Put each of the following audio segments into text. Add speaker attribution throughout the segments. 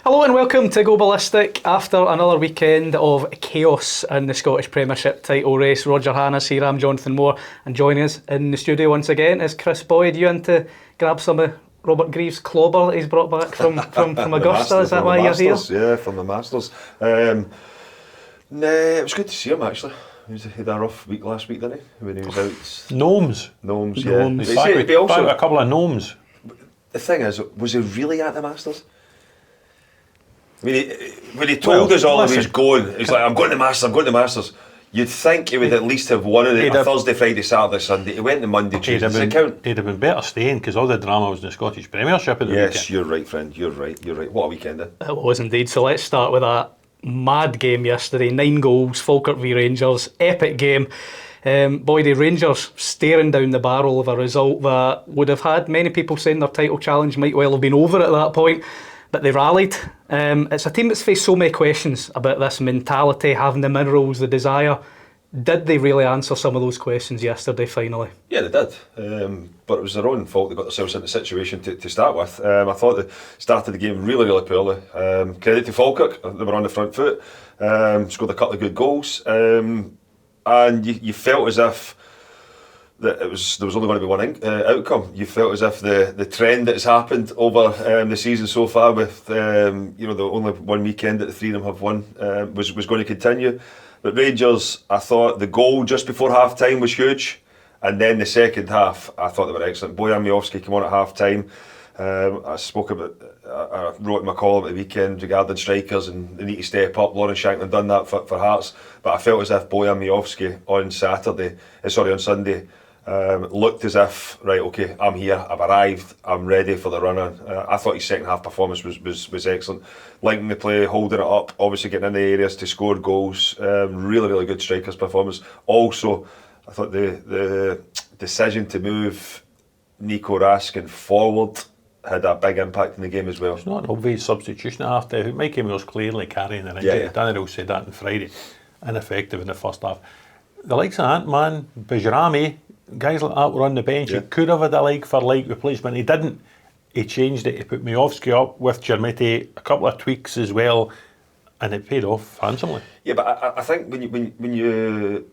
Speaker 1: Hello and welcome to Go Ballistic. After another weekend of chaos in the Scottish Premiership title race, Roger Hanna's here, I'm Jonathon Moar, and joining us in the studio once again is Kris Boyd. You in to grab some of Robert Greaves' clobber that he's brought back from Augusta? Is that why you're here?
Speaker 2: Yeah, from the Masters. It was good to see him actually. He had a rough week last week, didn't he? When he was out.
Speaker 3: Gnomes,
Speaker 2: yeah.
Speaker 3: He's back with a couple of gnomes.
Speaker 2: The thing is, was he really at the Masters? I mean, when he told us all he was going, he's like, I'm going to the Masters. You'd think he would at least have won it on Thursday, Friday, Saturday, Sunday. He went to Monday, Tuesday.
Speaker 3: He'd have been better staying because all the drama was in the Scottish Premiership at the weekend.
Speaker 2: Yes, you're right, friend. You're right. What a weekend, eh?
Speaker 1: It was indeed. So let's start with that mad game yesterday. 9 goals, Falkirk v Rangers. Epic game. The Rangers staring down the barrel of a result that would have had many people saying their title challenge might well have been over at that point. But they rallied. It's a team that's faced so many questions about this mentality, having the minerals, the desire. Did they really answer some of those questions yesterday, finally?
Speaker 2: Yeah, they did. But it was their own fault. They got themselves into the situation to start with. I thought they started the game really, really poorly. Credit to Falkirk. They were on the front foot. Scored a couple of good goals. And you felt as if that there was only going to be one outcome. You felt as if the trend that has happened over the season so far, with the only one weekend that the three of them have won, was going to continue. But Rangers, I thought the goal just before half time was huge, and then the second half, I thought they were excellent. Bojan Miovski came on at half time. I wrote in my column at the weekend regarding strikers and they need to step up. Lawrence Shankland done that for Hearts, but I felt as if Bojan Miovski on Sunday. Looked as if, right, okay, I'm here, I've arrived, I'm ready for the run-on. I thought his second half performance was excellent. Liking the play, holding it up, obviously getting in the areas to score goals. Really, really good strikers performance. Also, I thought the decision to move Nico Raskin forward had a big impact in the game as well.
Speaker 3: It's not an obvious substitution at half time. Mikey was clearly carrying the injury. Daniel said that on Friday. Ineffective in the first half. The likes of Ant-Man, Bajrami, guys like that were on the bench. He could have had a like-for-like replacement. He didn't. He changed it. He put Miovski up with Jermiti, a couple of tweaks as well, and it paid off handsomely. Yeah,
Speaker 2: but I think when you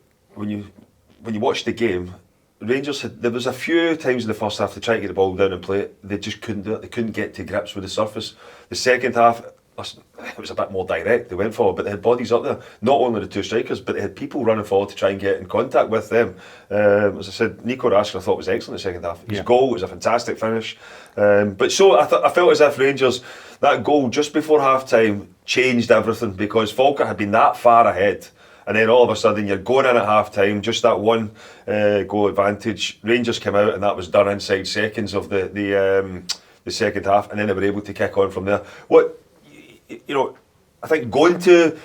Speaker 2: watch the game, Rangers there was a few times in the first half they tried to get the ball down and play it. They just couldn't do it. They couldn't get to grips with the surface. The second half, it was a bit more direct. They went forward, but they had bodies up there. Not only the two strikers, but they had people running forward to try and get in contact with them. As I said, Nico Raskin I thought was excellent in the second half. His goal was a fantastic finish. But so I felt as if Rangers, that goal just before half time changed everything, because Falkirk had been that far ahead. And then all of a sudden you're going in at half time, just that one goal advantage. Rangers came out and that was done inside seconds of the second half, and then they were able to kick on from there. I think going to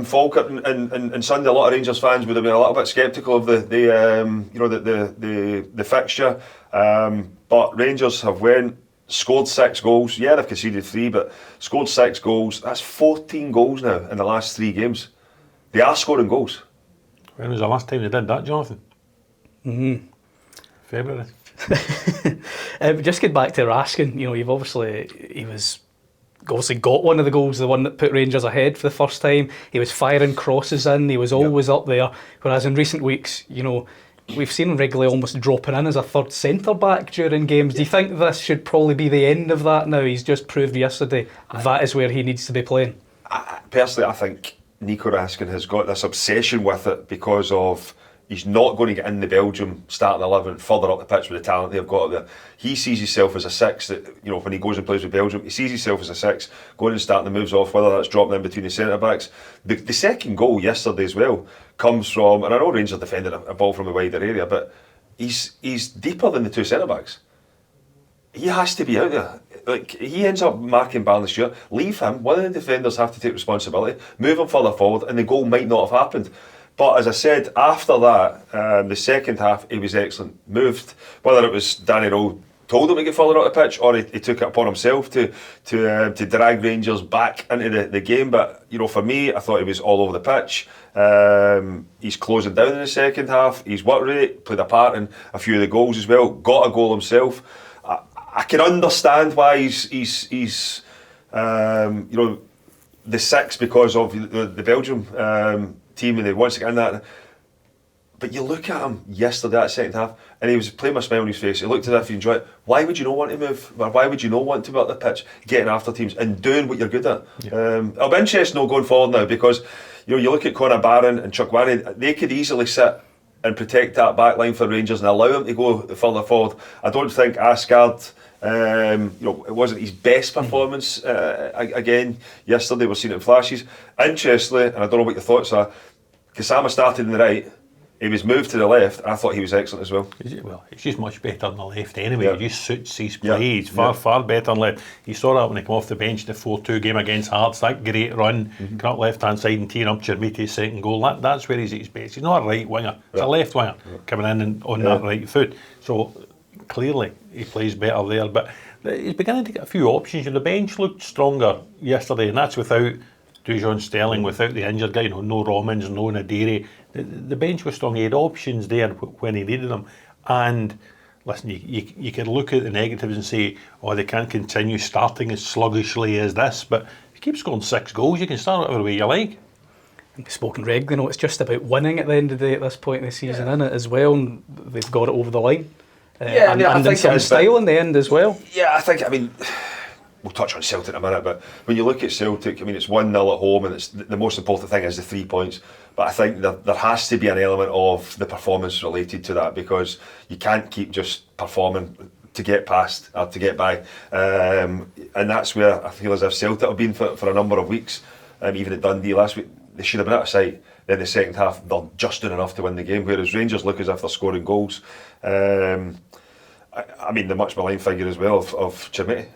Speaker 2: Falkirk and Sunday, a lot of Rangers fans would have been a little bit sceptical of the fixture. But Rangers have scored 6 goals. Yeah, they've conceded 3, but scored 6 goals. That's 14 goals now in the last 3 games. They are scoring goals.
Speaker 3: When was the last time they did that, Jonathon? February.
Speaker 1: Just get back to Raskin. You've obviously got one of the goals, the one that put Rangers ahead for the first time. He was firing crosses in. He was always up there. Whereas in recent weeks, we've seen him regularly almost dropping in as a third centre back during games. Do you think this should probably be the end of that now? He's just proved yesterday that is where he needs to be playing.
Speaker 2: Personally, I think Nico Raskin has got this obsession with it because of he's not going to get in the Belgium starting 11 further up the pitch with the talent they've got up there. He sees himself as a 6 that, when he goes and plays with Belgium, he sees himself as a 6 going and starting the moves off, whether that's dropping in between the centre backs. The second goal yesterday as well comes from, and I know Rangers defended a ball from a wider area, but he's deeper than the 2 centre backs. He has to be out there. He ends up marking Ballistier. Leave him. One of the defenders have to take responsibility. Move him further forward, and the goal might not have happened. But as I said, after that, the second half, he was excellent. Moved, whether it was Danny Rowe told him to get further out the pitch, or he took it upon himself to drag Rangers back into the game. But for me, I thought he was all over the pitch. He's closing down in the second half. He's work rate, played a part in a few of the goals as well. Got a goal himself. I can understand why he's You know, the 6 because of the Belgium team, and they once again that. But you look at him yesterday, that second half, and he was playing with a smile on his face. He looked as if he enjoyed it. Why would you not want to move? Or why would you not want to be up the pitch, getting after teams and doing what you're good at? Yeah. It'll be interesting going forward now, because you look at Conor Barron and Chuck Warren, they could easily sit and protect that back line for Rangers and allow him to go further forward. I don't think Asgard, it wasn't his best performance again yesterday. We're seeing it in flashes. Interestingly, and I don't know what your thoughts are, Kasama started in the right. He was moved to the left. I thought he was excellent as well.
Speaker 3: Well, he's just much better on the left anyway.
Speaker 2: Yeah.
Speaker 3: He just suits his play. He's far better on left. You saw that when he came off the bench in the 4-2 game against Hearts. That great run, coming up left hand side and teeing up Chermiti's second goal. That's where he's at his best. He's not a right winger. He's a left winger coming in and on that right foot. So clearly he plays better there. But he's beginning to get a few options. The bench looked stronger yesterday, and that's without Dujon Sterling, without the injured guy. No Romans, no Nadiri. The bench was strong. He had options there when he needed them. And listen, you can look at the negatives and say, oh, they can't continue starting as sluggishly as this. But if you keep scoring 6 goals, you can start whatever way you like.
Speaker 1: We've spoken regularly, it's just about winning at the end of the day at this point in the season, isn't it, as well? And they've got it over the line.
Speaker 2: I think
Speaker 1: in some style in the end as well.
Speaker 2: Yeah, I mean, we'll touch on Celtic in a minute, but when you look at Celtic, I mean, it's 1-0 at home, and it's the most important thing is the 3 points. But I think there has to be an element of the performance related to that, because you can't keep just performing to get past or to get by. And that's where I feel as if Celtic have been for a number of weeks. Even at Dundee last week, they should have been out of sight. Then the second half, they're just doing enough to win the game, whereas Rangers look as if they're scoring goals. I mean, the much maligned figure as well of Chermiti.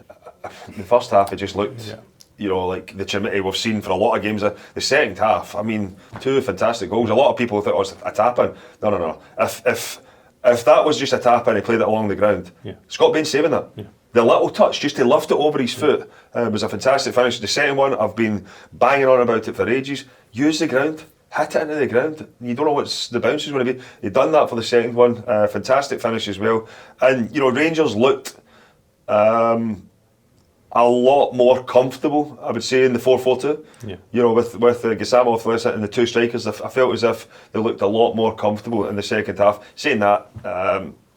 Speaker 2: In the first half, it just looked, like the Chermiti we've seen for a lot of games. The second half, I mean, 2 fantastic goals. A lot of people thought it was a tap-in. No. If that was just a tap-in, he played it along the ground. Scott Bain saving that. The little touch, just to lift it over his foot, was a fantastic finish. The second one, I've been banging on about it for ages. Use the ground. Hit it into the ground. You don't know what the bounce is going to be. They've done that for the second one. Fantastic finish as well. And, Rangers looked a lot more comfortable, I would say, in the 4-4-2. With Gassama off the left side and the 2 strikers, I felt as if they looked a lot more comfortable in the second half. Saying that,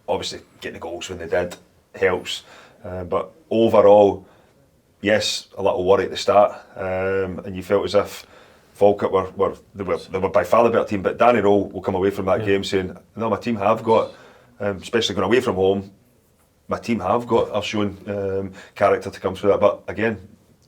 Speaker 2: obviously getting the goals when they did helps. But overall, yes, a little worry at the start. And you felt as if Falkirk were by far the better team, but Danny Rowe will come away from that game saying, no, my team have got, especially going away from home, my team have shown character to come through that. But again,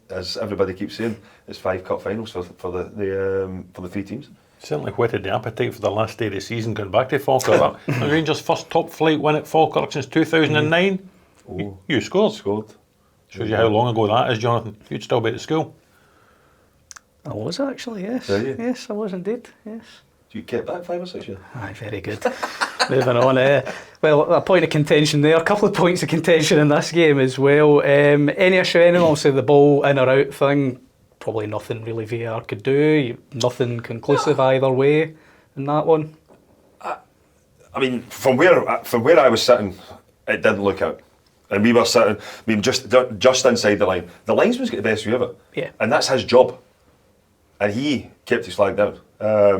Speaker 2: as everybody keeps saying, it's 5 cup finals for the 3 teams.
Speaker 3: Certainly whetted the appetite for the last day of the season going back to Falkirk. The Rangers' first top flight win at Falkirk since 2009. You scored. Shows you how long ago that is, Jonathon. You'd still be at school.
Speaker 1: I was actually, yes. Yes, I was indeed, yes.
Speaker 2: You kept back 5 or 6 years?
Speaker 1: Aye, very good. Moving on. Well, a point of contention there. A couple of points of contention in this game as well. Any issue, obviously the ball in or out thing, probably nothing really VAR could do. Nothing conclusive either way in that one.
Speaker 2: I mean, from where I was sitting, it didn't look out. And we were sitting, just inside the line. The linesman's got the best view of it.
Speaker 1: Yeah.
Speaker 2: And that's his job. And he kept his flag down.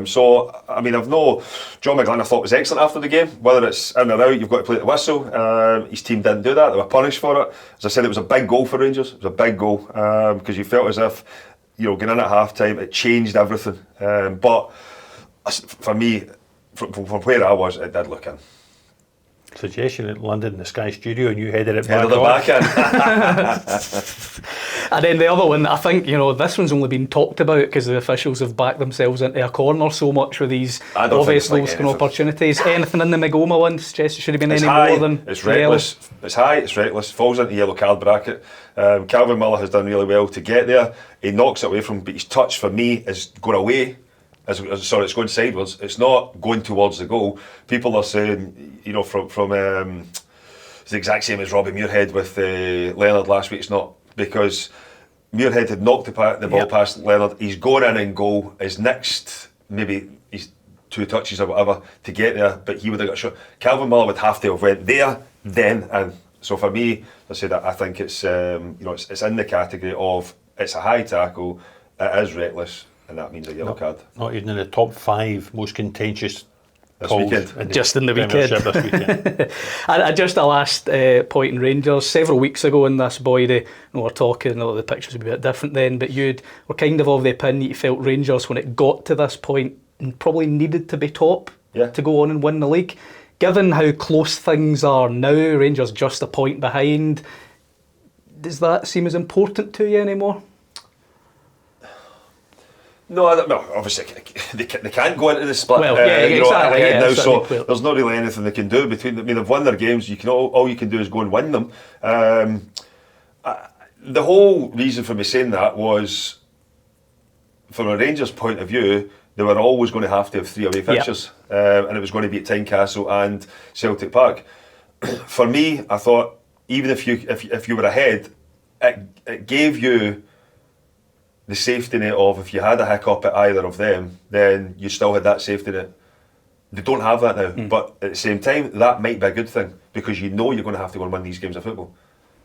Speaker 2: So, I mean, John McGlynn I thought was excellent after the game. Whether it's in or out, you've got to play the whistle. His team didn't do that. They were punished for it. As I said, it was a big goal for Rangers. It was a big goal because you felt as if, going in at half time, it changed everything. But for me, from where I was, it did look in.
Speaker 3: Suggestion it landed in the Sky Studio and you headed it back
Speaker 2: in.
Speaker 1: And then the other one, I think, this one's only been talked about because the officials have backed themselves into a corner so much with these obvious low-scoring opportunities. Anything in the Magoma one suggests it should have been more than
Speaker 2: it's reckless. It's high, it's reckless, falls into the yellow card bracket. Calvin Miller has done really well to get there. He knocks it away from, but his touch for me is going away. It's going sideways. It's not going towards the goal. People are saying, from it's the exact same as Robbie Muirhead with Leonard last week. It's not, because Muirhead had knocked the ball past Leonard. He's going in and goal. His next, maybe his 2 touches or whatever to get there, but he would have got shot. Calvin Miller would have to have went there, then, and So for me, I said I think it's it's in the category of it's a high tackle, it is reckless, and that means a yellow card.
Speaker 3: Not even in the top 5 most contentious
Speaker 2: This
Speaker 3: calls
Speaker 2: weekend.
Speaker 1: Just in the weekend.
Speaker 3: This weekend.
Speaker 1: And just a last point in Rangers, several weeks ago in this, Boydie, we were talking, the pictures would be a bit different then, but you were kind of the opinion you felt Rangers, when it got to this point, probably needed to be top to go on and win the league. Given how close things are now, Rangers just a point behind, does that seem as important to you anymore?
Speaker 2: No, obviously they can't go into the split.
Speaker 1: Well, exactly.
Speaker 2: Now, so there's not really anything they can do between. I mean, they've won their games. You can all you can do is go and win them. The whole reason for me saying that was, from a Rangers point of view, they were always going to have 3 away fixtures, and it was going to be at Tynecastle and Celtic Park. For me, I thought even if you were ahead, it gave you the safety net of, if you had a hiccup at either of them, then you still had that safety net. They don't have that now, but at the same time, that might be a good thing, because you know you're going to have to go and win these games of football.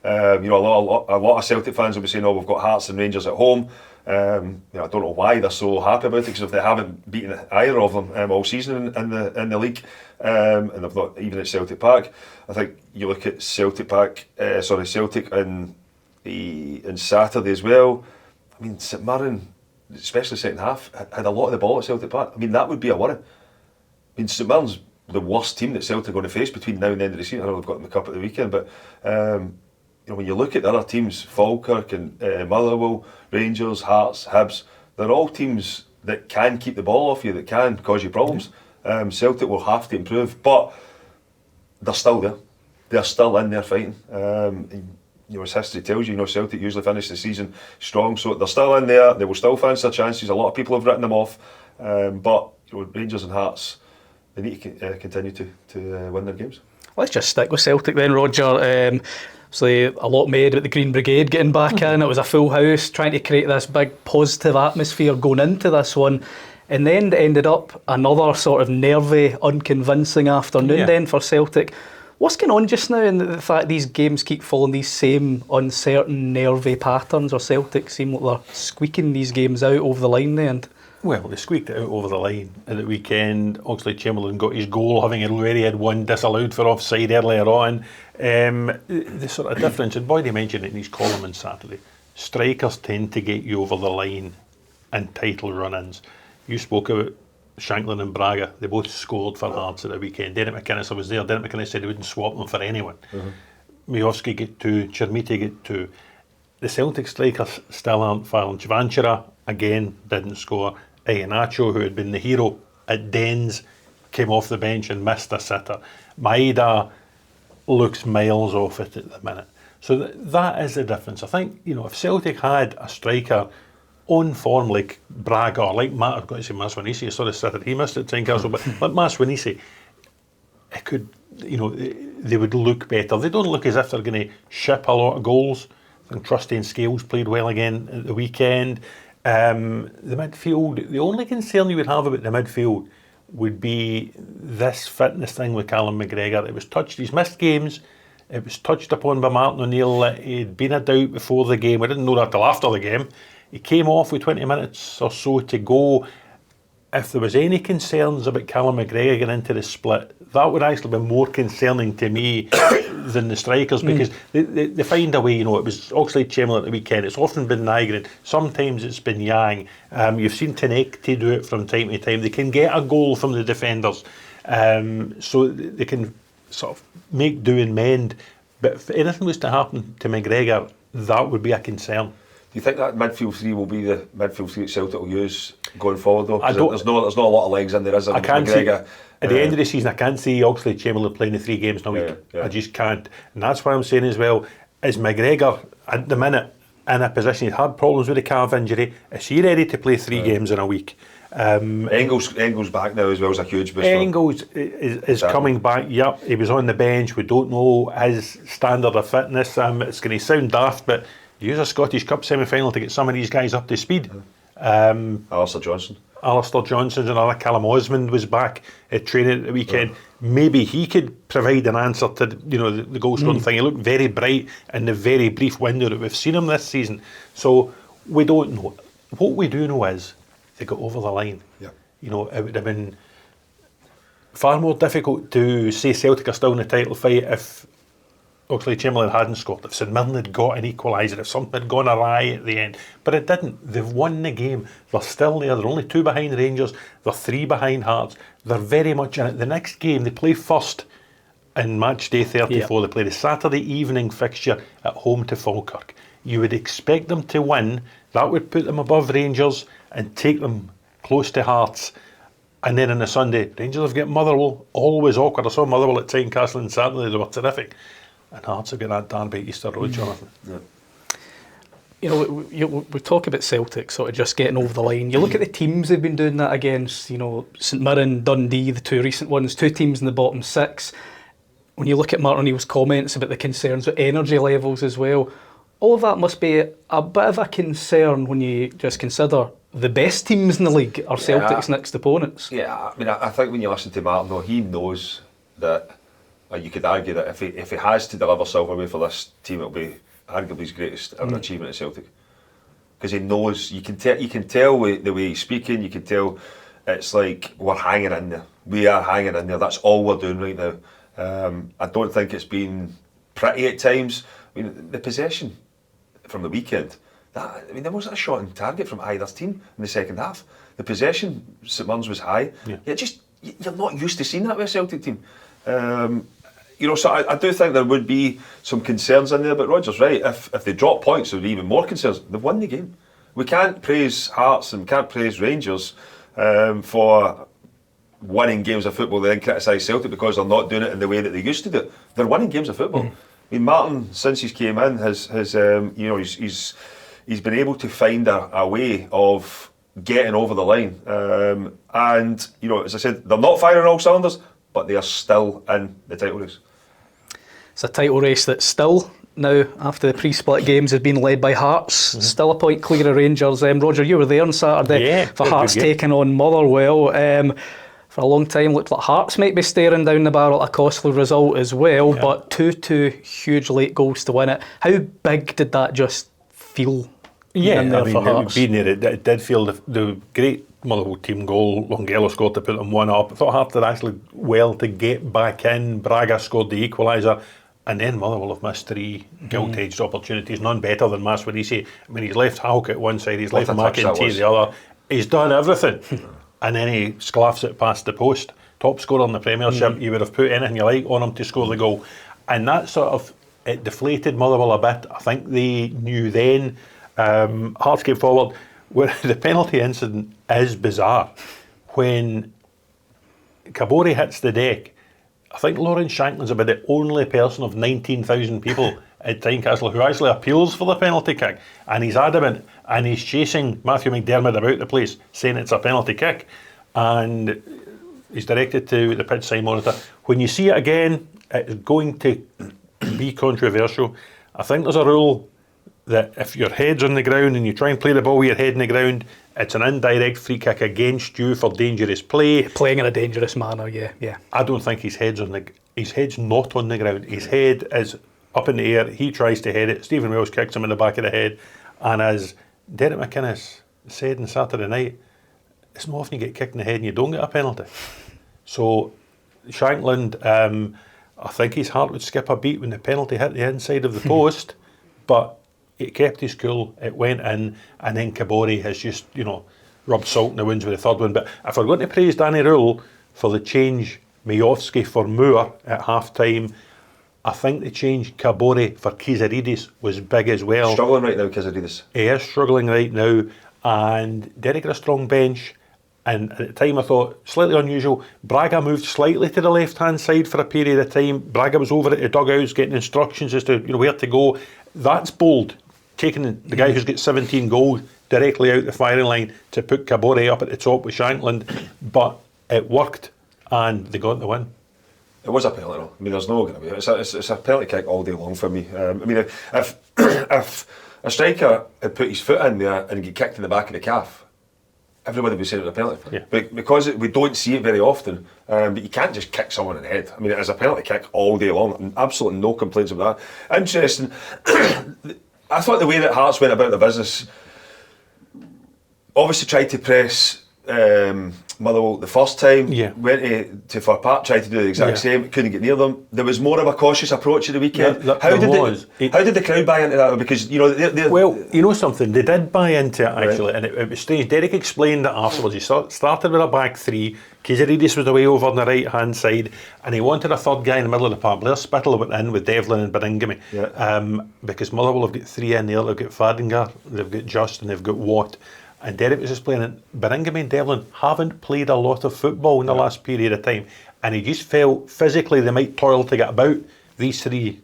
Speaker 2: A lot of Celtic fans will be saying, we've got Hearts and Rangers at home. I don't know why they're so happy about it, because if they haven't beaten either of them all season in the league, and they've not even at Celtic Park. I think you look at Celtic in Saturday as well. I mean, St Mirren, especially second half, had a lot of the ball at Celtic Park. I mean, that would be a worry. I mean, St Mirren's the worst team that Celtic are going to face between now and the end of the season. I know they've got them the cup at the weekend, but when you look at the other teams, Falkirk and Motherwell, Rangers, Hearts, Hibs, they're all teams that can keep the ball off you, that can cause you problems. Celtic will have to improve, but they're still there. They're still in there fighting. As history tells you, Celtic usually finish the season strong, so they're still in there. They will still fancy their chances. A lot of people have written them off, but Rangers and Hearts, they need to continue to win their games.
Speaker 1: Let's just stick with Celtic then, Roger. So a lot made about the Green Brigade getting back in. It was a full house, trying to create this big positive atmosphere going into this one, and then it ended up another sort of nervy, unconvincing afternoon then for Celtic. What's going on just now in the fact these games keep following these same uncertain, nervy patterns, or Celtic seem like they're squeaking these games out over the line then?
Speaker 3: Well, they squeaked it out over the line at the weekend. Oxlade-Chamberlain got his goal, having already had one disallowed for offside earlier on. The sort of difference, and Boydie mentioned it in his column on Saturday, strikers tend to get you over the line in title run-ins. You spoke about Shankland and Braga. They both scored for Hearts at the weekend. Derek McInnes was there. Derek McInnes said he wouldn't swap them for anyone. Miovski get 2, Chermiti get 2. The Celtic strikers still aren't firing. Jvanchira, again, didn't score. Iheanacho, who had been the hero at Dens, came off the bench and missed a sitter. Maeda looks miles off it at the minute. So that is the difference. I think, if Celtic had a striker on form like Braga, or like I've got to say Maswanisi, sort of sitted, he missed it at Tynecastle, but like Maswanisi, it could, they would look better. They don't look as if they're going to ship a lot of goals. I think Trusty and Scales played well again at the weekend. The midfield, the only concern you would have about the midfield would be this fitness thing with Callum McGregor. It was touched, he's missed games, it was touched upon by Martin O'Neill. He'd been a doubt before the game. I didn't know that till after the game. He came off with 20 minutes or so to go. If there was any concerns about Callum McGregor getting into the split, that would actually be more concerning to me than the strikers, because they find a way. It was Oxlade-Chamberlain at the weekend. It's often been Nygren. Sometimes it's been Yang. You've seen Tenekti do it from time to time. They can get a goal from the defenders, so they can sort of make do and mend. But if anything was to happen to McGregor, that would be a concern.
Speaker 2: Do you think that midfield 3 will be the midfield 3 that Celtic will use going forward though? There's not a lot of legs in there, is there?
Speaker 3: I can't McGregor, see, at the end of the season, I can't see Oxlade-Chamberlain playing the 3 games in a week. I just can't. And that's why I'm saying as well, is McGregor at the minute in a position, he's had problems with the calf injury, is he ready to play 3 games in a week?
Speaker 2: Engels back now as well is a huge boost.
Speaker 3: Engels is coming back. Yep, he was on the bench. We don't know his standard of fitness. It's going to sound daft, but use a Scottish Cup semi-final to get some of these guys up to speed.
Speaker 2: Alistair Johnston.
Speaker 3: Alistair Johnson's another. Callum Osmond was back at training at the weekend. Maybe he could provide an answer to the goal scoring thing. He looked very bright in the very brief window that we've seen him this season. So we don't know. What we do know is they got over the line.
Speaker 2: Yeah.
Speaker 3: It would have been far more difficult to say Celtic are still in the title fight if Oxlade-Chamberlain hadn't scored, if St Mirren had got an equaliser, if something had gone awry at the end. But it didn't. They've won the game. They're still there. They're only 2 behind Rangers. They're 3 behind Hearts. They're very much in it. The next game, they play first in match day 34. They play the Saturday evening fixture at home to Falkirk. You would expect them to win. That would put them above Rangers and take them close to Hearts. And then on the Sunday, Rangers have got Motherwell, always awkward. I saw Motherwell at Tynecastle on Saturday. They were terrific. And Hearts have got that Derby at Easter Road, Jonathon.
Speaker 1: Yeah. We talk about Celtic sort of just getting over the line. You look at the teams they've been doing that against, St Mirren, Dundee, the 2 recent ones, 2 teams in the bottom 6. When you look at Martin O'Neill's comments about the concerns with energy levels as well, all of that must be a bit of a concern when you just consider the best teams in the league are Celtic's next opponents.
Speaker 2: Yeah, I think when you listen to Martin, though, he knows that. You could argue that if he has to deliver silverware for this team, it'll be arguably his greatest ever achievement at Celtic. Because he knows, you can tell the way he's speaking, you can tell it's like we're hanging in there. We are hanging in there. That's all we're doing right now. I don't think it's been pretty at times. The possession from the weekend, there wasn't a shot on target from either team in the second half. The possession, St Mirren's was high. Yeah. You're not used to seeing that with a Celtic team. So I do think there would be some concerns in there, but Roger's right. If they drop points, there would be even more concerns. They've won the game. We can't praise Hearts and we can't praise Rangers for winning games of football, then criticise Celtic because they're not doing it in the way that they used to do it. They're winning games of football. Martin, since he's came in, has he's been able to find a way of getting over the line. And as I said, they're not firing all cylinders, but they are still in the title race.
Speaker 1: It's a title race that's still, now after the pre-split games, has been led by Hearts. Still a point clear of Rangers. Roger, you were there on Saturday for Hearts taking on Motherwell. For a long time looked like Hearts might be staring down the barrel at a costly result as well, but 2-2 huge late goals to win it. How big did that just feel?
Speaker 3: It did feel the great Motherwell team goal. Longello scored to put them 1 up. I thought Hearts did actually well to get back in. Braga scored the equaliser, and then Motherwell have missed 3 gilt-edged opportunities. None better than Maswedisi. He's left Hulk at one side, he's left McEntee at the other. He's done everything, and then he sclaffs it past the post. Top scorer in the Premiership. You would have put anything you like on him to score the goal, and that it deflated Motherwell a bit. I think they knew then. Hearts came forward. Where the penalty incident is bizarre. When Kabore hits the deck, I think Lawrence Shankland's about the only person of 19,000 people at Tynecastle who actually appeals for the penalty kick, and he's adamant, and he's chasing Matthew McDermott about the place saying it's a penalty kick, and he's directed to the pitch side monitor. When you see it again, it's going to be controversial. I think there's a rule that if your head's on the ground and you try and play the ball with your head in the ground, it's an indirect free kick against you for dangerous play.
Speaker 1: Playing in a dangerous manner, yeah.
Speaker 3: I don't think his head's not on the ground. His head is up in the air. He tries to head it. Stephen Welsh kicks him in the back of the head. And as Derek McInnes said on Saturday night, it's not often you get kicked in the head and you don't get a penalty. So Shankland, I think his heart would skip a beat when the penalty hit the inside of the post, but it kept his cool, it went in, and then Kabore has just, rubbed salt in the wounds with the third one. But if we're going to praise Danny Rule for the change Majowski for Moar at half-time, I think the change Kabore for Kizaridis was big as well.
Speaker 2: Struggling right now, Kizaridis.
Speaker 3: He is struggling right now, and Derek got a strong bench, and at the time I thought, slightly unusual, Braga moved slightly to the left-hand side for a period of time. Braga was over at the dugouts getting instructions as to where to go. That's bold. Taking the guy who's got 17 goals directly out the firing line to put Kabore up at the top with Shankland, but it worked and they got the win.
Speaker 2: It was a penalty. There's no going to be. It's a penalty kick all day long for me. If a striker had put his foot in there and get kicked in the back of the calf, everybody would be saying it was a penalty.
Speaker 3: Yeah.
Speaker 2: But because we don't see it very often, but you can't just kick someone in the head. I mean, it is a penalty kick all day long, and absolutely no complaints about that. Interesting. I thought the way that Hearts went about the business, obviously tried to press Motherwell the first time, went to Fir Park, tried to do the exact same, couldn't get near them. There was more of a cautious approach at the weekend. How did the crowd buy into that? Because, you know,
Speaker 3: well, you know something, they did buy into it actually, and it was strange. Derek explained that afterwards. He started with a back three. Kizarides was away over on the right hand side, and he wanted a third guy in the middle of the park. Blair Spittle went in with Devlin and Beringamy, because Motherwell have got three in there. They've got Fadinger, they've got Just, and they've got Watt. And Derek was explaining, Beringamy and Devlin haven't played a lot of football in the last period of time, and he just felt physically they might toil to get about these three,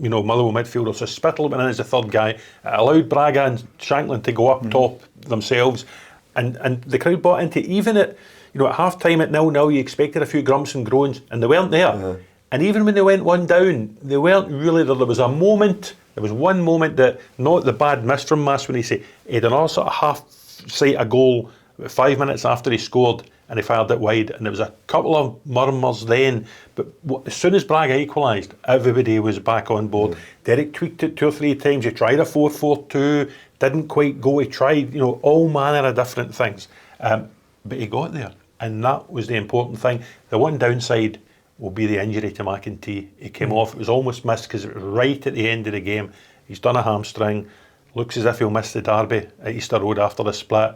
Speaker 3: you know, Motherwell midfielders. So Spittle went in as the third guy. It allowed Braga and Shankland to go up top themselves, and the crowd bought into it. Even at, you know, at half time at 0-0, you expected a few grumps and groans, and they weren't there. And even when they went one down, they weren't really there. There was a moment, there was one moment that, not the bad miss from Mas when he had another sort of half sight a goal 5 minutes after he scored, and he fired it wide, and there was a couple of murmurs then, but as soon as Braga equalised, everybody was back on board. Derek tweaked it 2 or 3 times. He tried a 4-4-2, didn't quite go. He tried, you know, all manner of different things, but he got there, and that was the important thing. The one downside will be the injury to McEntee. He came off, it was almost missed because it was right at the end of the game. He's done a hamstring. Looks as if he'll miss the derby at Easter Road after the split,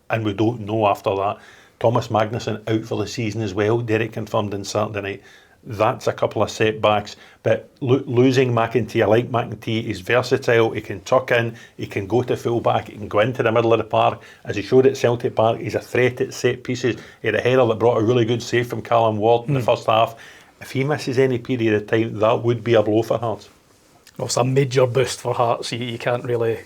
Speaker 3: and we don't know after that. Thomas Magnuson out for the season as well. Derek confirmed on Saturday night. That's a couple of setbacks, but losing McEntee, I like McEntee. He's versatile. He can tuck in. He can go to full back. He can go into the middle of the park. As he showed at Celtic Park, he's a threat at set pieces. He had a header that brought a really good save from Callum Ward in the first half. If he misses any period of time, that would be a blow for Hearts.
Speaker 1: Well, it's a major boost for Hearts. You can't really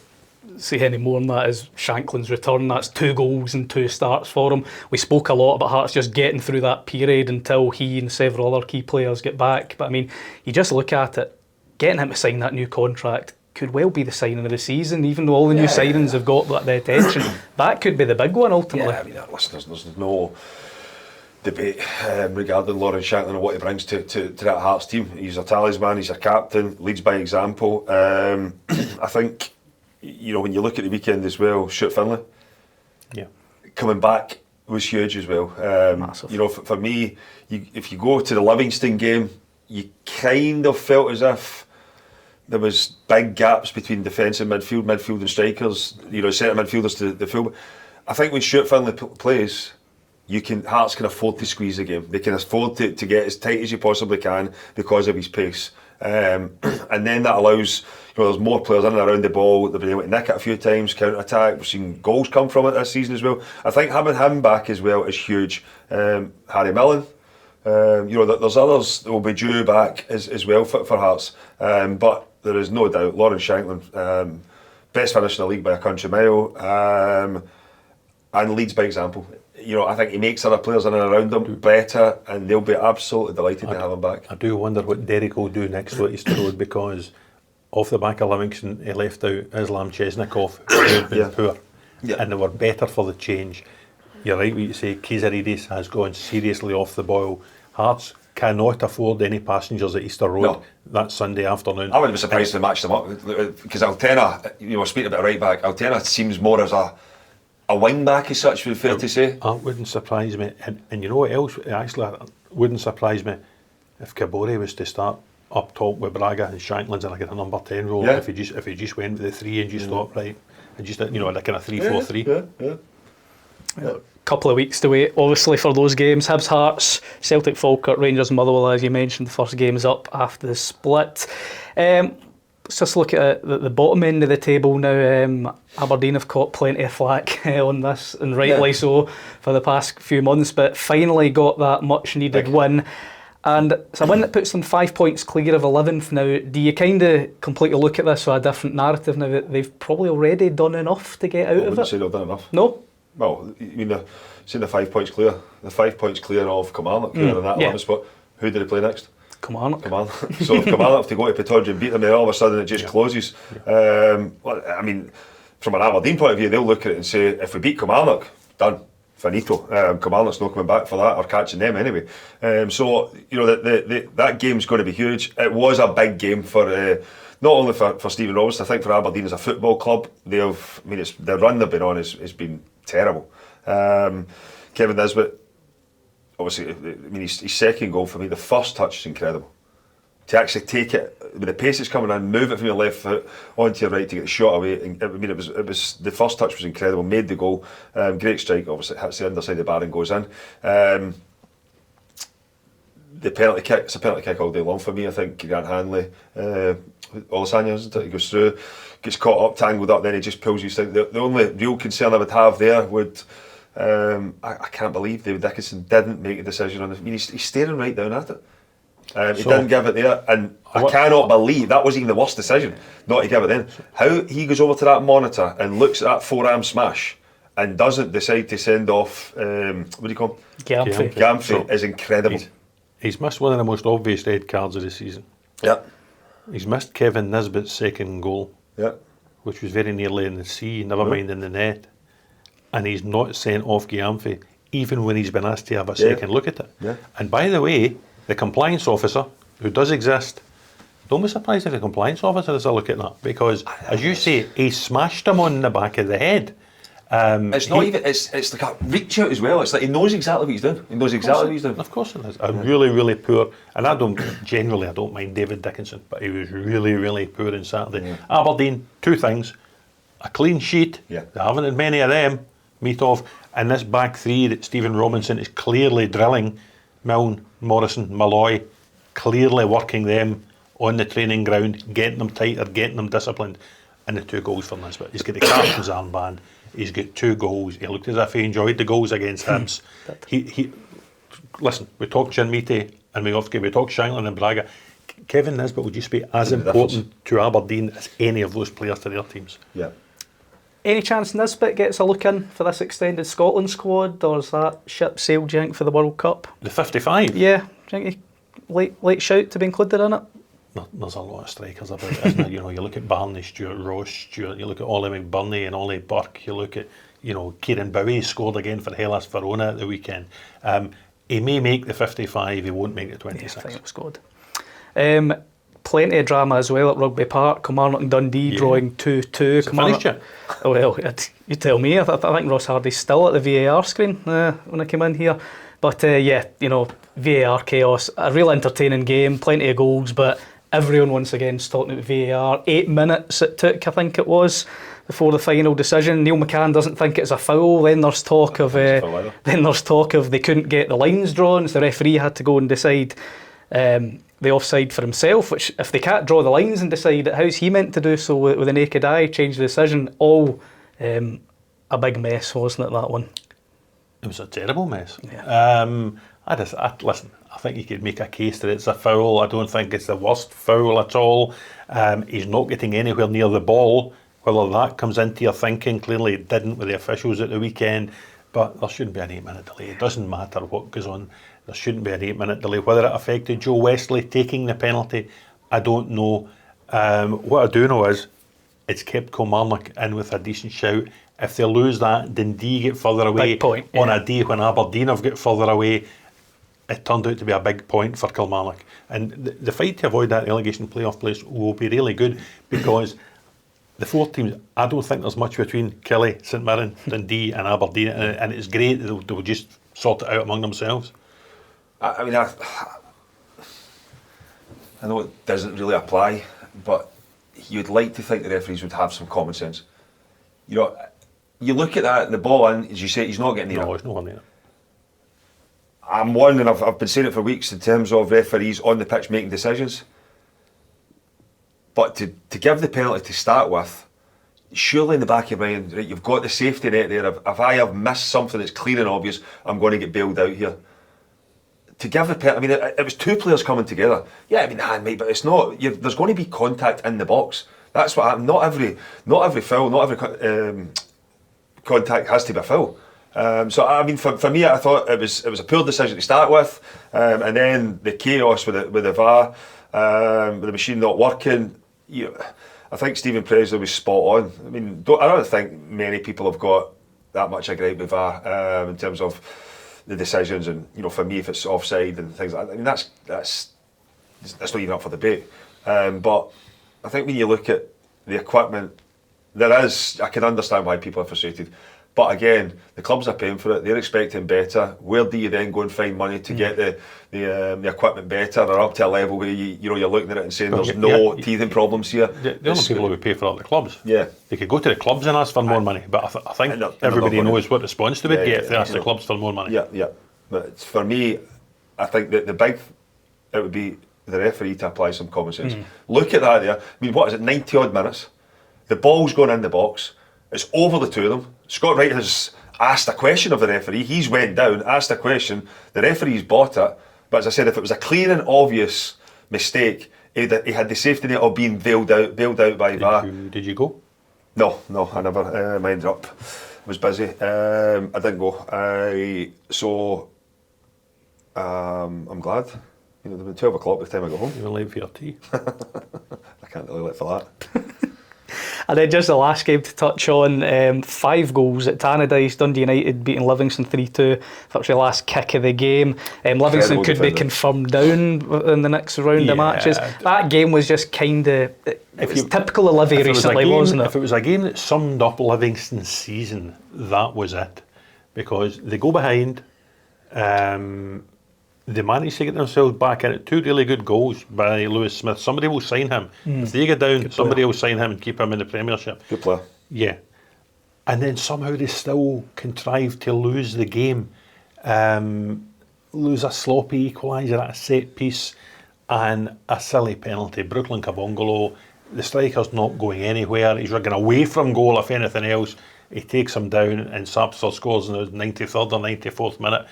Speaker 1: say any more than that. Is Shankland's return. That's 2 goals and 2 starts for him. We spoke a lot about Hearts just getting through that period until he and several other key players get back. But I mean, you just look at it, getting him to sign that new contract could well be the signing of the season, even though all the new signings have got the attention. That could be the big one ultimately.
Speaker 2: Yeah, I mean, listen, there's no debate regarding Lawrence Shankland and what he brings to that Hearts team. He's a talisman, he's a captain, leads by example. I think, you know, when you look at the weekend as well, Stuart Finlay coming back was huge as well. You know, for me, if you go to the Livingston game, you kind of felt as if there was big gaps between defence and midfield and strikers, you know, centre midfielders to the full. I think when Stuart Finlay plays, Hearts can afford to squeeze the game. They can afford to get as tight as you possibly can because of his pace. And then that allows, you know, there's more players in and around the ball. They've been able to nick it a few times, counter-attack. We've seen goals come from it this season as well. I think having him back as well is huge. Harry Millen, you know, there's others that will be due back as well for Hearts. But there is no doubt, Lawrence Shankland, best finish in the league by a country mile, and leads by example. You know, I think he makes other players in and around him better, and they'll be absolutely delighted to have him back.
Speaker 3: I do wonder what Derek will do next to Easter Road, because off the back of Livingston, he left out Islam Chesnikov, who had been poor, and they were better for the change. You're right what you say, Kizarides has gone seriously off the boil. Hearts cannot afford any passengers at Easter Road that Sunday afternoon.
Speaker 2: I wouldn't be surprised if they matched them up, because Altena, you know, speaking about right back, Altena seems more as a wing back as such, would be fair to say.
Speaker 3: That wouldn't surprise me. And you know what else actually wouldn't surprise me? If Kabore was to start up top with Braga and Shankland's in like a number 10 role, if he just went with the 3 and just thought, right, and just, you know, like kind of 3-4-3.
Speaker 1: A couple of weeks to wait, obviously, for those games. Hibs, Hearts, Celtic, Falkirk, Rangers, Motherwell, as you mentioned. The first game's up after the split. Let's just look at the bottom end of the table now. Aberdeen have caught plenty of flack on this, and rightly so, for the past few months, but finally got that much needed win. And it's a win that puts them 5 points clear of 11th now. Do you kind of completely look at this with a different narrative now, that they've probably already done enough to get out of it?
Speaker 2: I wouldn't say they've done enough.
Speaker 1: No?
Speaker 2: Well, you mean, saying the 5 points clear. The 5 points clear of Kilmarnock, who are in that 11th spot. Who do they play next?
Speaker 1: Kilmarnock.
Speaker 2: So if Kilmarnock have to go to Pittodrie and beat them, then all of a sudden it just closes. Well, I mean, from an Aberdeen point of view, they'll look at it and say, if we beat Kilmarnock, done. Finito. Kilmarnock's not coming back for that or catching them anyway. So that game's going to be huge. It was a big game for not only for Stephen Robinson. I think for Aberdeen as a football club, the run they've been on has been terrible. Kevin Nisbet, obviously, his second goal for me, the first touch is incredible. To actually take it with the pace it's coming in, move it from your left foot onto your right to get the shot away. It was the first touch was incredible. Made the goal, great strike. Obviously, it hits the underside of the bar and goes in. The penalty kick, it's a penalty kick all day long for me. I think Grant Hanley, Olasanya, isn't it? He goes through, gets caught up, tangled up, then he just pulls you aside. The only real concern I would have there would. I can't believe David Dickinson didn't make a decision on this. He's staring right down at it. He didn't give it there, and I cannot believe that was even the worst decision not to give it then. How he goes over to that monitor and looks at that forearm smash and doesn't decide to send off what do you call him? Gamphy is incredible.
Speaker 3: He's missed one of the most obvious red cards of the season.
Speaker 2: Yeah.
Speaker 3: He's missed Kevin Nisbet's second goal.
Speaker 2: Yeah.
Speaker 3: Which was very nearly in the sea, never mind in the net. And he's not sent off Gamphy even when he's been asked to have a second look at it.
Speaker 2: Yeah.
Speaker 3: And by the way, the compliance officer, who does exist, don't be surprised if the compliance officer has a look at that, because, as you say, he smashed him on the back of the head.
Speaker 2: It's not even, it's like a reach out as well. It's like he knows exactly what he's doing. He knows exactly what he's doing.
Speaker 3: Of course it is. Really, really poor. And I don't mind David Dickinson, but he was really, really poor on Saturday. Yeah. Aberdeen, two things. A clean sheet.
Speaker 2: Yeah.
Speaker 3: They haven't had many of them. Meet off. And this back three that Stephen Robinson is clearly drilling. Milne, Morrison, Malloy, clearly working them on the training ground, getting them tighter, getting them disciplined. And the 2 goals for Nisbet. He's got the captain's armband. He's got 2 goals. He looked as if he enjoyed the goals against Hibs. Listen, we talked Jinmete and we talked Shankland and Braga. Kevin Nisbet would just be as important to Aberdeen as any of those players to their teams.
Speaker 2: Yeah.
Speaker 1: Any chance Nisbet gets a look in for this extended Scotland squad, or is that ship sailed, do you think, for the World Cup?
Speaker 3: The 55?
Speaker 1: Yeah, do you think late shout to be included in it?
Speaker 3: There's a lot of strikers about it, isn't there? You look at Barney, Stuart Ross, you look at Ollie McBurney and Ollie Burke, you look at, Kieran Bowie scored again for Hellas Verona at the weekend. He may make the 55, he won't make the 26.
Speaker 1: Yeah, I think it was good. Plenty of drama as well at Rugby Park. Kilmarnock and Dundee drawing 2-2.
Speaker 3: Finished yet?
Speaker 1: Oh, well, you tell me. I think Ross Hardy's still at the VAR screen when I came in here. But VAR chaos. A real entertaining game, plenty of goals, but everyone once again is talking about VAR. 8 minutes it took, I think it was, before the final decision. Neil McCann doesn't think it's a foul. Then there's talk of they couldn't get the lines drawn, so the referee had to go and decide the offside for himself, which if they can't draw the lines and decide it, how's he meant to do so with a naked eye, change the decision? All a big mess, wasn't it, that one?
Speaker 3: It was a terrible mess.
Speaker 1: Yeah.
Speaker 3: Listen, I think you could make a case that it's a foul. I don't think it's the worst foul at all. He's not getting anywhere near the ball. Whether that comes into your thinking, clearly it didn't with the officials at the weekend, but there shouldn't be an 8-minute delay. It doesn't matter what goes on. There shouldn't be an 8-minute delay. Whether it affected Joe Wesley taking the penalty, I don't know. What I do know is it's kept Kilmarnock in with a decent shout. If they lose that, Dundee get further away.
Speaker 1: Big point,
Speaker 3: on a day when Aberdeen have got further away. It turned out to be a big point for Kilmarnock. And the fight to avoid that relegation playoff place will be really good, because the 4 teams, I don't think there's much between Killie, St Mirren, Dundee and Aberdeen, and it's great that they'll just sort it out among themselves.
Speaker 2: I know it doesn't really apply, but you'd like to think the referees would have some common sense. You look at that, the ball in, as you say, he's not getting near.
Speaker 3: No, he's not near.
Speaker 2: I'm wondering, I've been saying it for weeks in terms of referees on the pitch making decisions. But to give the penalty to start with, surely in the back of your mind, right, you've got the safety net there. If I have missed something that's clear and obvious, I'm going to get bailed out here. To give the penalty, it was 2 players coming together. Yeah, hand, mate, but it's not. There's going to be contact in the box. That's what happened. Not every foul, not every contact has to be a foul. For me, I thought it was a poor decision to start with, and then the chaos with the VAR, with the machine not working. I think Stephen Presley was spot on. I don't think many people have got that much a gripe with VAR in terms of the decisions, and for me, if it's offside and things like that, I mean that's not even up for debate. But I think when you look at the equipment, I can understand why people are frustrated. But again, the clubs are paying for it. They're expecting better. Where do you then go and find money to get the equipment better, or up to a level where you're looking at it and saying there's no teething problems here?
Speaker 3: The only people who would pay for all the clubs.
Speaker 2: Yeah,
Speaker 3: they could go to the clubs and ask for more money. But I think everybody knows what response they would get if they asked the clubs for more money.
Speaker 2: Yeah. But for me, I think that it would be the referee to apply some common sense. Look at that there. I mean, what is it? 90 odd minutes. The ball's going in the box. It's over the two of them. Scott Wright has asked a question of the referee. He's went down, asked a question. The referee's bought it. But as I said, if it was a clear and obvious mistake, he had the safety net of being bailed out by VAR.
Speaker 3: Did you go?
Speaker 2: No, I never. I ended up. Was busy. I didn't go. I'm glad. It was 12 o'clock by the time I got home.
Speaker 3: You were late for your tea.
Speaker 2: I can't really let for that.
Speaker 1: And then just the last game to touch on, 5 goals at Tannadice. Dundee United beating Livingston 3-2. That was the last kick of the game. Livingston could be confirmed down in the next round of matches. That game was just kind of typical of Livi recently, wasn't it?
Speaker 3: If it was a game that summed up Livingston's season, that was it. Because they go behind, they managed to get themselves back in it. 2 really good goals by Lewis Smith. Somebody will sign him. If they get down, somebody will sign him and keep him in the Premiership.
Speaker 2: Good player.
Speaker 3: Yeah. And then somehow they still contrived to lose the game. Lose a sloppy equaliser at a set piece and a silly penalty. Brooklyn Kabongolo, the striker's not going anywhere. He's running away from goal, if anything else. He takes him down and Sapsford scores in the 93rd or 94th minute.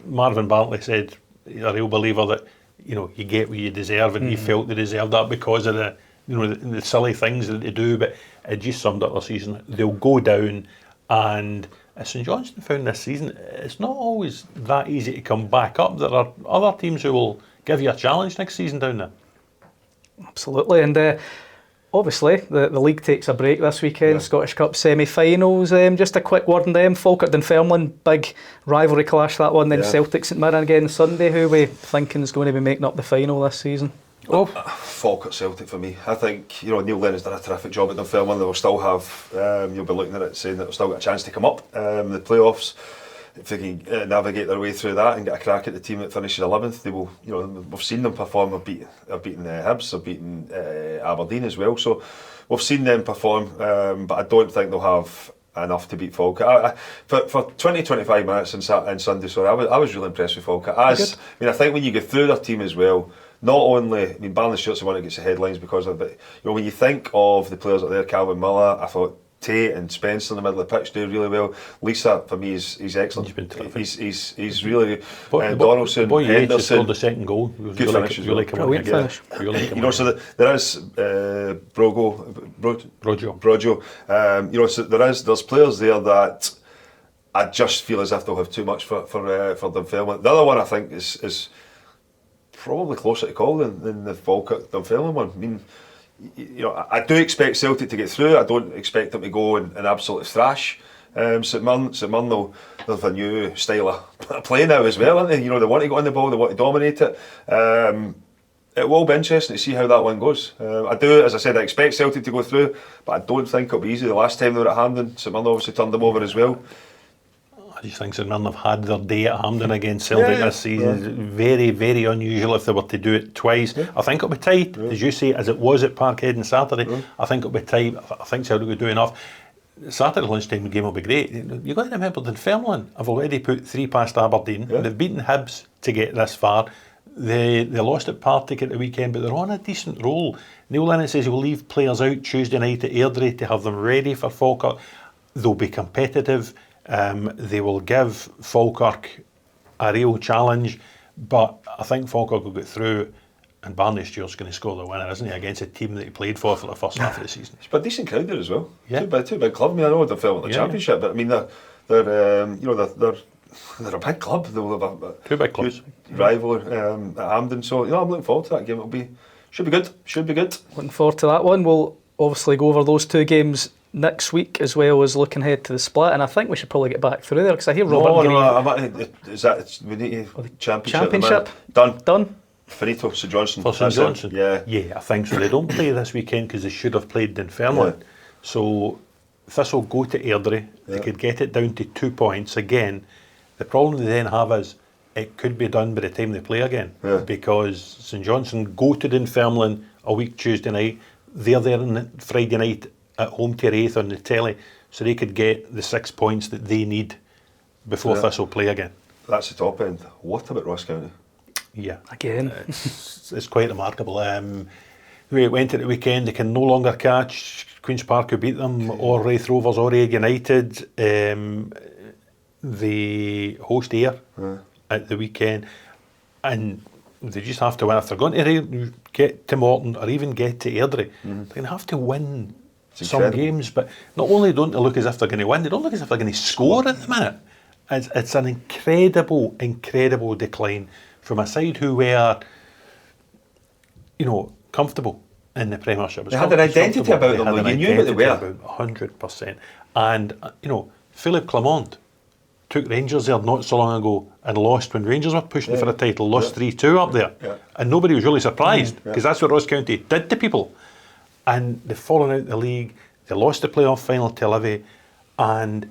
Speaker 3: Marvin Bartley said he's a real believer that you get what you deserve, and he felt they deserved that because of the silly things that they do. But it just summed up their season. They'll go down, and as St Johnstone found this season, it's not always that easy to come back up. There are other teams who will give you a challenge next season down there.
Speaker 1: Absolutely, and obviously the league takes a break this weekend. Scottish Cup semi-finals. Just a quick word on them. Falkirk Dunfermline, big rivalry clash that one. Then Celtic St Mirren again Sunday. Who are we thinking is going to be making up the final this season?
Speaker 2: Falkirk Celtic for me. I think Neil Lennon's done a terrific job at Dunfermline. They will still have. You'll be looking at it saying that they'll still got a chance to come up the playoffs. If they can navigate their way through that and get a crack at the team that finishes 11th, they will. We've seen them perform. They've beaten Hibs. They've beaten Aberdeen as well. So we've seen them perform, but I don't think they'll have enough to beat Falkirk. For 20-25 minutes in Sunday, I was really impressed with Falkirk. I think when you go through their team as well. Not only, Barnley Stewart's the one that gets the headlines because of it, but when you think of the players out there, Calvin Miller, I thought Tate and Spencer in the middle of the pitch do really well. Lisa, for me, he's excellent. He's been terrific. He's really Donaldson,
Speaker 3: boy,
Speaker 2: Henderson.
Speaker 3: Scored the second goal.
Speaker 2: Good finish as well.
Speaker 1: Brilliant finish.
Speaker 2: So there is Brojo. So there's players there that I just feel as if they'll have too much for Dunfermline. The other one I think is probably closer to call than the Falkirk Dunfermline one. I do expect Celtic to get through. I don't expect them to go and absolutely thrash St Mirren. St Mirren, they'll have a new style of play now as well, aren't they? They want to go on the ball, they want to dominate it. It will be interesting to see how that one goes. I do, as I said, I expect Celtic to go through, but I don't think it'll be easy. The last time they were at Hampden, St Mirren obviously turned them over as well.
Speaker 3: I just think St Mirren have had their day at Hampden against Celtic this season. Very, very unusual if they were to do it twice. I think it'll be tight, as you say, as it was at Parkhead on Saturday. I think it'll be tight. I think Celtic will do enough. Saturday lunchtime game will be great. You've got to remember Dunfermline have already put 3 past Aberdeen. They've beaten Hibs to get this far. They lost at Partick at the weekend, but they're on a decent roll. Neil Lennon says he will leave players out Tuesday night at Airdrie to have them ready for Falkirk. They'll be competitive. They will give Falkirk a real challenge, but I think Falkirk will get through, and Barney Stewart's going to score the winner, isn't he, against a team that he played for the first half of the season.
Speaker 2: It's a decent crowd there as well. Two big club. I know they're filming the Championship, but they're a big club. They'll have a
Speaker 3: 2 big clubs
Speaker 2: rival at Hampden. So I'm looking forward to that game. Should be good.
Speaker 1: Looking forward to that one. We'll obviously go over those 2 games next week, as well as looking ahead to the split, and I think we should probably get back through there, because I hear Robert Green...
Speaker 2: We need to championship.
Speaker 1: Done.
Speaker 2: Finito, St Johnstone.
Speaker 3: For St Johnstone?
Speaker 2: Yeah,
Speaker 3: I think so. They don't play this weekend because they should have played Dunfermline.
Speaker 2: Yeah.
Speaker 3: So Thistle go to Airdrie. They could get it down to 2 points again. The problem they then have is it could be done by the time they play again, because St Johnstone go to Dunfermline a week Tuesday night. They're there on Friday night at home to Wraith on the telly, so they could get the 6 points that they need before Thistle play again.
Speaker 2: That's the top end. What about Ross County?
Speaker 3: Yeah,
Speaker 1: Again.
Speaker 3: it's quite remarkable. We went at the weekend, they can no longer catch Queen's Park, who beat them, or Wraith Rovers, or Ayr United. They host Ayr at the weekend, and they just have to win. If they're going to get to Morton or even get to Airdrie, they're going to have to win some games. But not only don't they look as if they're going to win, they don't look as if they're going to score at the minute. It's an incredible decline from a side who were, comfortable in the Premiership.
Speaker 2: They had an identity about them. You knew what they were.
Speaker 3: 100%. And, Philippe Clement took Rangers there not so long ago and lost when Rangers were pushing for a title, lost 3-2 up there. Yeah. And nobody was really surprised, because that's what Ross County did to people. And they've fallen out of the league, they lost the playoff final to Livi, and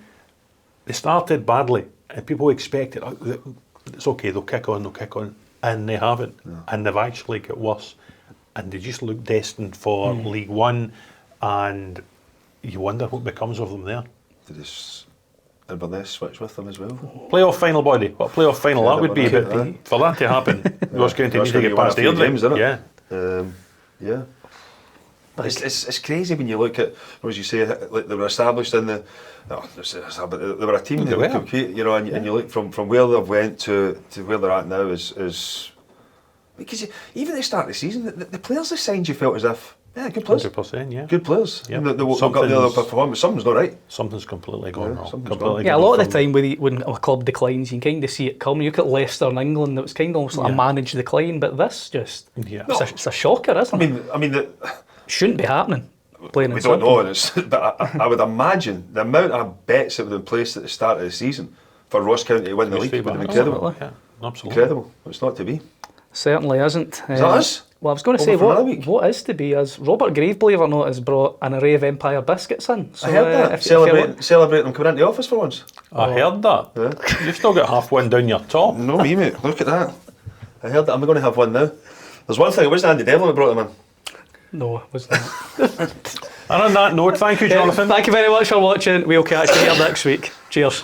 Speaker 3: they started badly. And people expected, it's okay, they'll kick on, and they haven't. And they've actually got worse. And they just look destined for League One, and you wonder what becomes of them there.
Speaker 2: Did Inverness switch with them as well?
Speaker 3: Playoff final, body. What a playoff final that would be, but for that to happen, Ross County need to get past the
Speaker 2: games, isn't it?
Speaker 3: Yeah.
Speaker 2: But it's crazy when you look at, as you say, like they were established in the. They were a team that would compete, and you look from where they've went to where they're at now is because even at the start of the season, the players they signed, you felt as if good players,
Speaker 3: 100%, yeah,
Speaker 2: good players. Yep. They got the other performance. Something's not right.
Speaker 3: Something's completely gone wrong.
Speaker 1: A lot of the time when a club declines, you can kind of see it coming. You look at Leicester in England; it was kind of almost like a managed decline, but this just it's a shocker, isn't it?
Speaker 2: I mean
Speaker 1: shouldn't be happening.
Speaker 2: We don't know, but I would imagine the amount of bets that would have been placed at the start of the season for Ross County to win the league would have been incredible.
Speaker 3: Yeah, absolutely.
Speaker 2: Incredible. It's not to be.
Speaker 1: Certainly isn't.
Speaker 2: Is that us?
Speaker 1: Well, I was going to say, what is to be is Robert Grave, believe it or not, has brought an array of Empire biscuits in. So,
Speaker 2: I heard that. Celebrate them coming into the office for once.
Speaker 3: I heard that. Yeah. You've still got half one down your top.
Speaker 2: No, me, mate. Look at that. I heard that. I'm going to have one now. There's one thing, it wasn't Andy Devlin who brought them in.
Speaker 1: No, it wasn't.
Speaker 3: And on that note, thank you, Jonathon.
Speaker 1: Thank you very much for watching. We'll catch you here next week. Cheers.